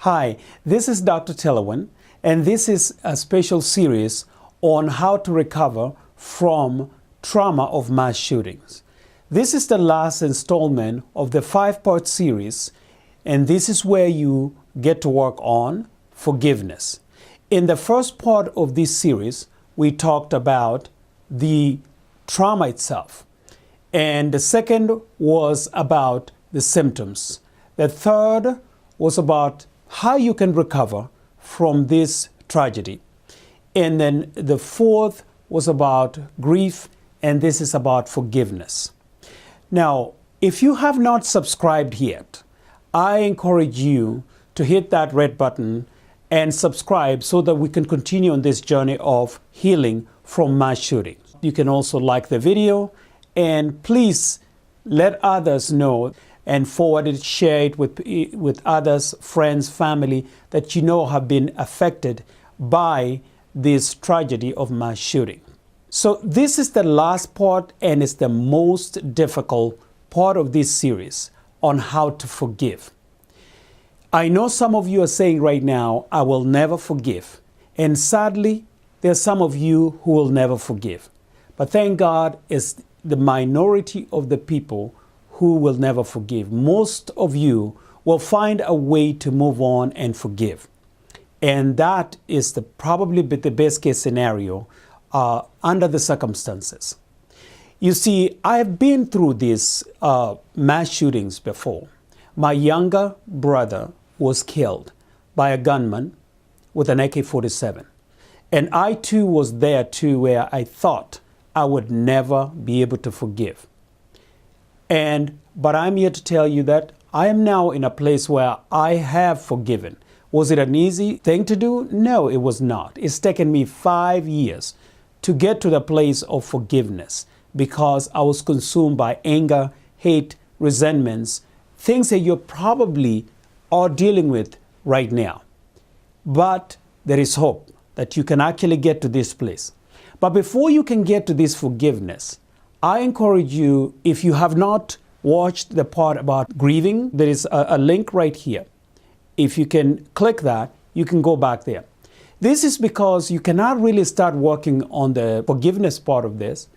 Hi, this is Dr. Tilawen, and this is a special series on how to recover from trauma of mass shootings. This is the last installment of the 5-part series, and this is where you get to work on forgiveness. In the first part of this series, we talked about the trauma itself, and the second was about the symptoms. The third was about how you can recover from this tragedy. And then the fourth was about grief, and this is about forgiveness. Now, if you have not subscribed yet, I encourage you to hit that red button and subscribe so that we can continue on this journey of healing from mass shootings. You can also like the video, and please let others know and forward it, share it with others, friends, family that you know have been affected by this tragedy of mass shooting. So this is the last part, and it's the most difficult part of this series on how to forgive. I know some of you are saying right now, I will never forgive. And sadly, there are some of you who will never forgive. But thank God, it's the minority of the people who will never forgive. Most of you will find a way to move on and forgive. And that is probably the best case scenario under the circumstances. You see, I've been through these mass shootings before. My younger brother was killed by a gunman with an AK-47. And I too was there too, where I thought I would never be able to forgive. But I'm here to tell you that I am now in a place where I have forgiven. Was it an easy thing to do? No, it was not. It's taken me 5 years to get to the place of forgiveness because I was consumed by anger, hate, resentments, things that you probably are dealing with right now. But there is hope that you can actually get to this place. But before you can get to this forgiveness, I encourage you, if you have not watched the part about grieving, there is a link right here. If you can click that, you can go back there. This is because you cannot really start working on the forgiveness part of this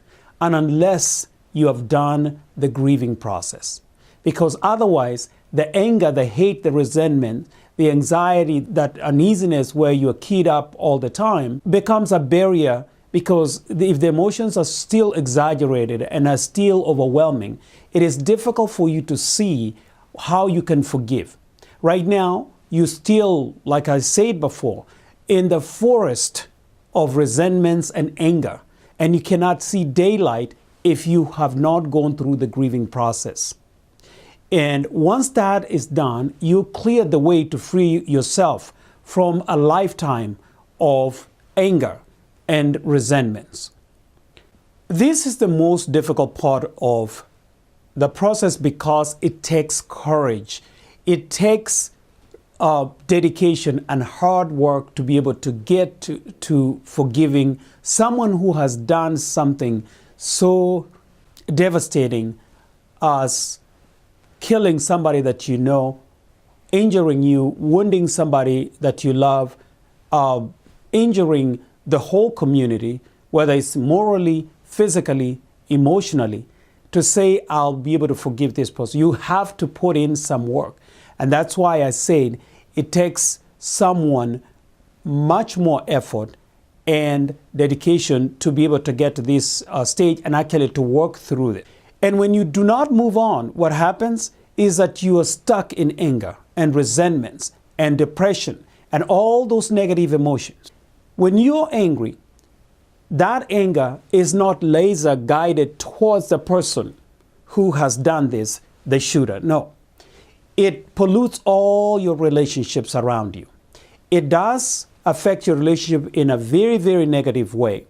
unless you have done the grieving process. Because otherwise, the anger, the hate, the resentment, the anxiety, that uneasiness where you're keyed up all the time becomes a barrier. Because if the emotions are still exaggerated and are still overwhelming, it is difficult for you to see how you can forgive. Right now, you still, like I said before, in the forest of resentments and anger, and you cannot see daylight if you have not gone through the grieving process. And once that is done, you clear the way to free yourself from a lifetime of anger and resentments. This is the most difficult part of the process because it takes courage. It takes dedication and hard work to be able to get to forgiving someone who has done something so devastating as killing somebody that you know, injuring you, wounding somebody that you love, injuring the whole community, whether it's morally, physically, emotionally, to say, I'll be able to forgive this person. You have to put in some work. And that's why I said it takes someone much more effort and dedication to be able to get to this stage and actually to work through it. And when you do not move on, what happens is that you are stuck in anger and resentments and depression and all those negative emotions. When you're angry, that anger is not laser guided towards the person who has done this, the shooter. No. It pollutes all your relationships around you. It does affect your relationship in a very, very negative way.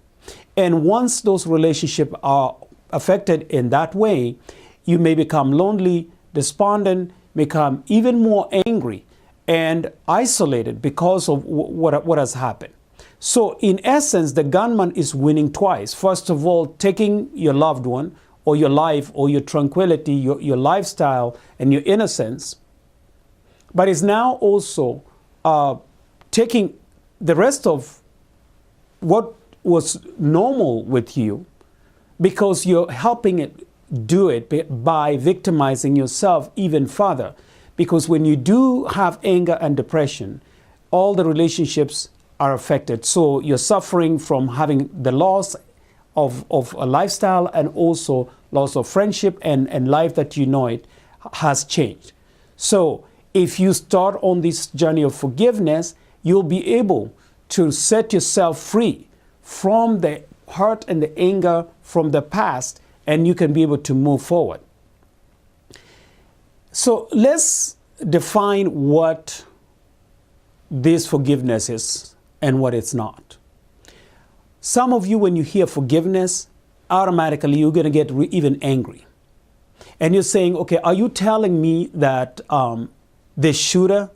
And once those relationships are affected in that way, you may become lonely, despondent, become even more angry and isolated because of what has happened. So in essence, the gunman is winning twice. First of all, taking your loved one or your life or your tranquility, your lifestyle and your innocence, but is now also taking the rest of what was normal with you, because you're helping it do it by victimizing yourself even further. Because when you do have anger and depression, all the relationships are affected. So you're suffering from having the loss of a lifestyle, and also loss of friendship, and life that you know it has changed. So if you start on this journey of forgiveness, you'll be able to set yourself free from the hurt and the anger from the past, and you can be able to move forward. So let's define what this forgiveness is and what it's not. Some of you, when you hear forgiveness, automatically you're going to get even angry. And you're saying, okay, are you telling me that the shooter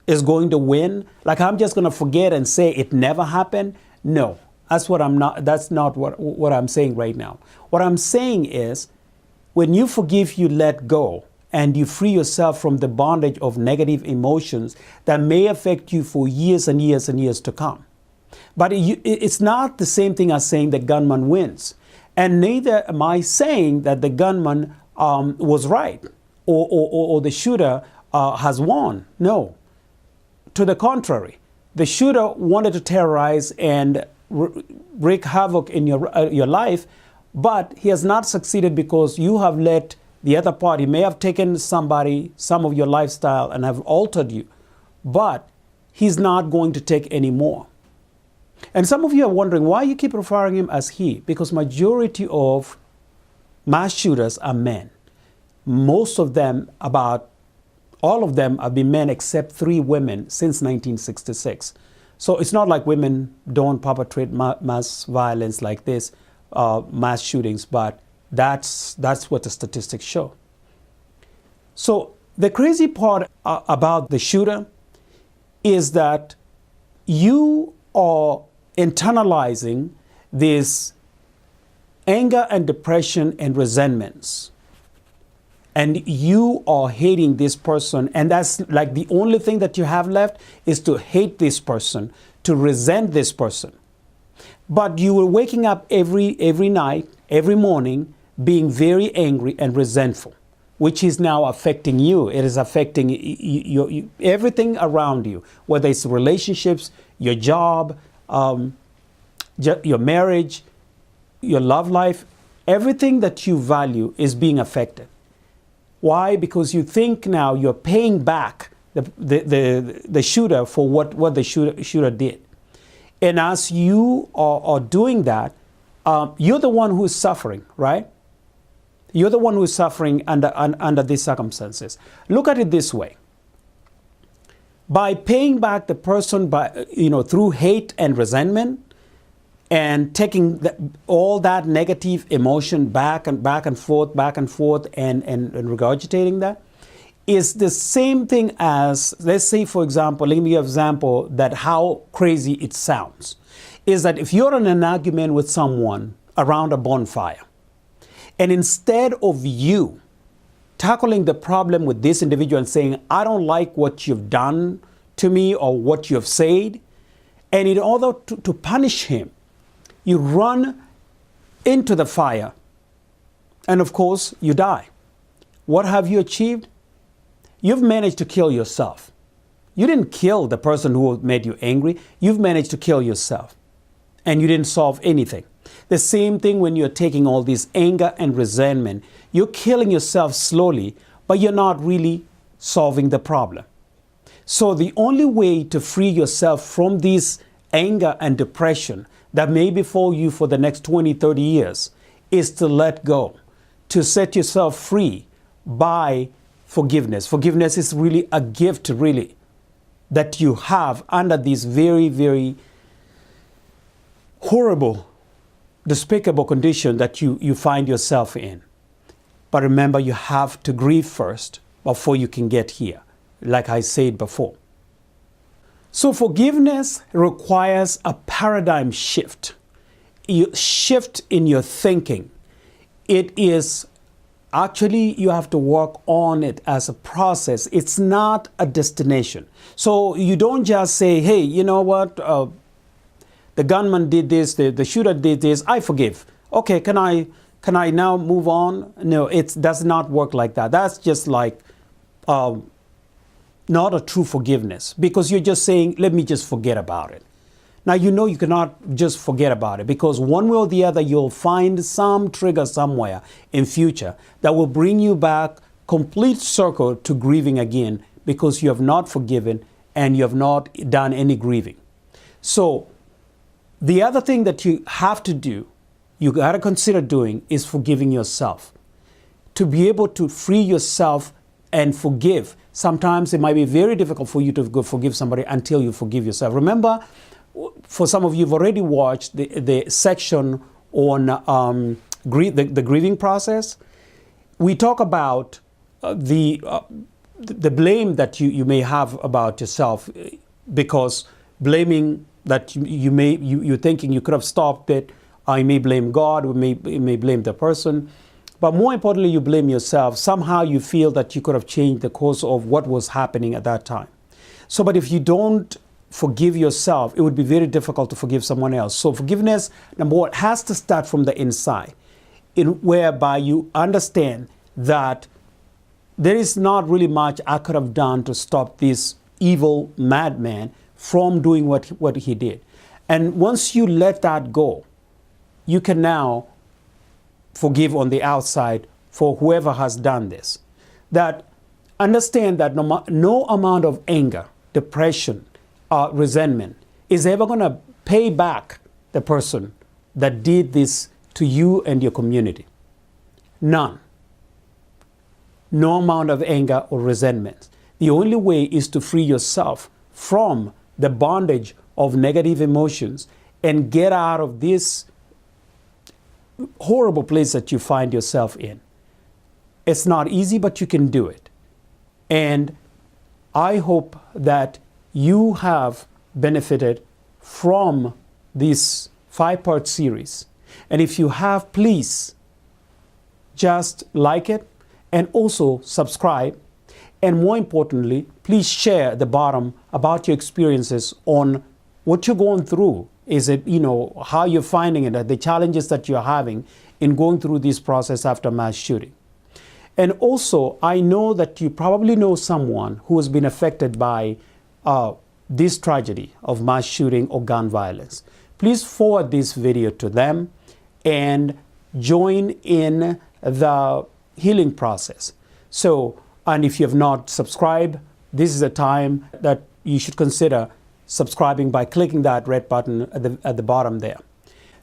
is going to win? Like, I'm just going to forget and say it never happened? No, that's not what I'm saying right now. What I'm saying is, when you forgive, you let go, and you free yourself from the bondage of negative emotions that may affect you for years and years and years to come. But it's not the same thing as saying the gunman wins. And neither am I saying that the gunman was right, or the shooter has won. No. To the contrary, the shooter wanted to terrorize and wreak havoc in your life, but he has not succeeded because you have let the other party, may have taken some of your lifestyle and have altered you, but he's not going to take any more. And some of you are wondering why you keep referring him as he, because majority of mass shooters are men. Most of them, about all of them, have been men except 3 women since 1966. So it's not like women don't perpetrate mass violence like this, mass shootings, but that's what the statistics show. So the crazy part about the shooter is that you are internalizing this anger and depression and resentments, and you are hating this person, and that's like the only thing that you have left is to hate this person, to resent this person. But you were waking up every night, every morning, being very angry and resentful, which is now affecting you. It is affecting you, everything around you, whether it's relationships, your job, your marriage, your love life, everything that you value is being affected. Why? Because you think now you're paying back the shooter for what the shooter did. And as you are doing that, you're the one who is suffering, right? You're the one who is suffering under these circumstances. Look at it this way. By paying back the person through hate and resentment, and taking all that negative emotion back and forth, and regurgitating that, is the same thing as, let's say, for example, let me give an example that how crazy it sounds, is that if you're in an argument with someone around a bonfire, and instead of you tackling the problem with this individual and saying, I don't like what you've done to me or what you've said, and in order to punish him, you run into the fire, and of course, you die. What have you achieved? You've managed to kill yourself. You didn't kill the person who made you angry. You've managed to kill yourself, and you didn't solve anything. The same thing when you're taking all this anger and resentment. You're killing yourself slowly, but you're not really solving the problem. So the only way to free yourself from this anger and depression that may befall you for the next 20, 30 years is to let go, to set yourself free by forgiveness. Forgiveness is really a gift, really, that you have under these very, very horrible, despicable condition that you find yourself in. But remember, you have to grieve first before you can get here, like I said before. So forgiveness requires a paradigm shift. You shift in your thinking. It is Actually, you have to work on it as a process. It's not a destination. So you don't just say, hey, you know what? The gunman did this, the shooter did this, I forgive. Okay, can I now move on? No, it does not work like that. That's just like not a true forgiveness, because you're just saying, let me just forget about it. Now, you know you cannot just forget about it, because one way or the other, you'll find some trigger somewhere in future that will bring you back complete circle to grieving again, because you have not forgiven and you have not done any grieving. So the other thing that you have to do, you got to consider doing, is forgiving yourself. To be able to free yourself and forgive, sometimes it might be very difficult for you to go forgive somebody until you forgive yourself. Remember, for some of you, you've already watched the section on the grieving process. We talk about the blame that you may have about yourself, because blaming that you're thinking you could have stopped it. You may blame God, you may blame the person. But more importantly, you blame yourself. Somehow you feel that you could have changed the course of what was happening at that time. So, but if you don't forgive yourself, it would be very difficult to forgive someone else. So forgiveness, number one, has to start from the inside, whereby you understand that there is not really much I could have done to stop this evil madman from doing what he did. And once you let that go, you can now forgive on the outside for whoever has done this. That understand that no amount of anger, depression, resentment is ever going to pay back the person that did this to you and your community. None. No amount of anger or resentment. The only way is to free yourself from the bondage of negative emotions and get out of this horrible place that you find yourself in. It's not easy, but you can do it. And I hope that you have benefited from this 5-part series. And if you have, please just like it and also subscribe. And more importantly, please share the bottom about your experiences on what you're going through. Is it, how you're finding it, the challenges that you're having in going through this process after mass shooting. And also, I know that you probably know someone who has been affected by this tragedy of mass shooting or gun violence. Please forward this video to them and join in the healing process. So, and if you have not subscribed, this is a time that you should consider subscribing by clicking that red button at the bottom there.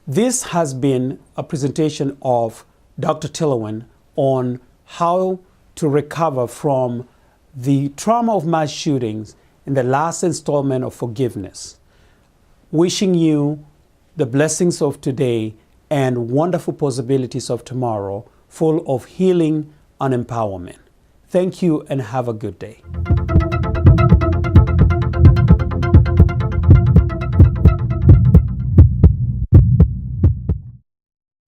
This has been a presentation of Dr. Tilawen on how to recover from the trauma of mass shootings in the last installment of forgiveness. Wishing you the blessings of today and wonderful possibilities of tomorrow, full of healing and empowerment. Thank you and have a good day.